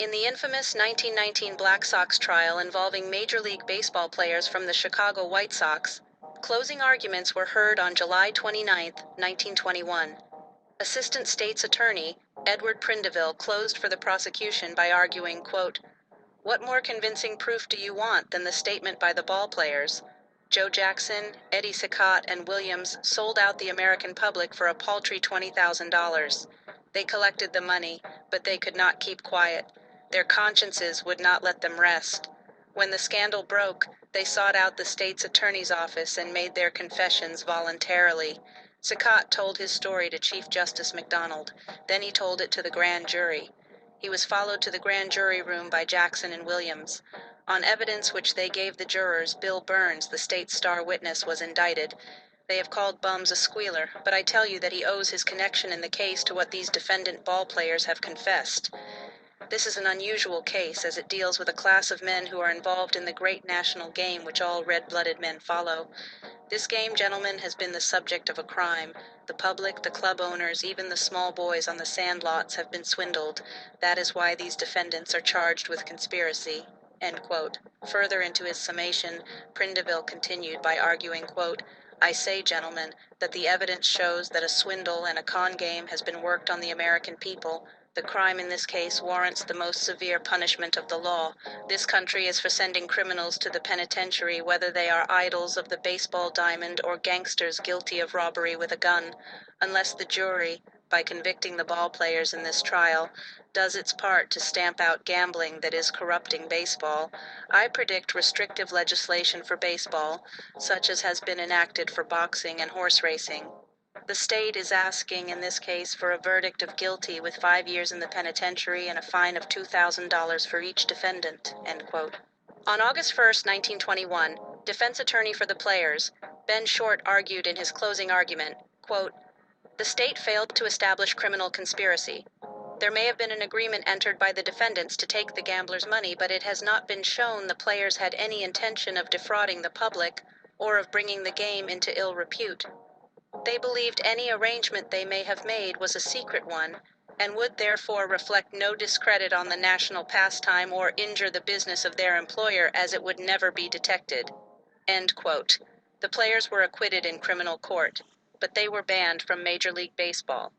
In the infamous 1919 Black Sox trial involving Major League Baseball players from the Chicago White Sox, closing arguments were heard on July 29, 1921. Assistant State's Attorney, Edward Prindeville, closed for the prosecution by arguing, quote, "What more convincing proof do you want than the statement by the ball players? Joe Jackson, Eddie Cicotte, and Williams sold out the American public for a paltry $20,000. They collected the money, but they could not keep quiet. Their consciences would not let them rest. When the scandal broke, they sought out the state's attorney's office and made their confessions voluntarily. Cicotte told his story to Chief Justice McDonald. Then he told it to the grand jury. He was followed to the grand jury room by Jackson and Williams. On evidence which they gave the jurors, Bill Burns, the state's star witness, was indicted. They have called Bums a squealer, but I tell you that he owes his connection in the case to what these defendant ball players have confessed. This is an unusual case, as it deals with a class of men who are involved in the great national game which all red-blooded men follow. This game, gentlemen, has been the subject of a crime. The public, the club owners, even the small boys on the sand lots have been swindled. That is why these defendants are charged with conspiracy." End quote. Further into his summation, Prindeville continued by arguing, quote, "I say, gentlemen, that the evidence shows that a swindle and a con game has been worked on the American people. The crime in this case warrants the most severe punishment of the law. This country is for sending criminals to the penitentiary, whether they are idols of the baseball diamond or gangsters guilty of robbery with a gun. Unless the jury, by convicting the ball players in this trial, does its part to stamp out gambling that is corrupting baseball, I predict restrictive legislation for baseball, such as has been enacted for boxing and horse racing. The state is asking in this case for a verdict of guilty with 5 years in the penitentiary and a fine of $2,000 for each defendant." End quote. On August 1, 1921, defense attorney for the players, Ben Short, argued in his closing argument, quote, "The state failed to establish criminal conspiracy. There may have been an agreement entered by the defendants to take the gamblers' money, but it has not been shown the players had any intention of defrauding the public or of bringing the game into ill repute. They believed any arrangement they may have made was a secret one, and would therefore reflect no discredit on the national pastime or injure the business of their employer, as it would never be detected." End quote. The players were acquitted in criminal court, but they were banned from Major League Baseball.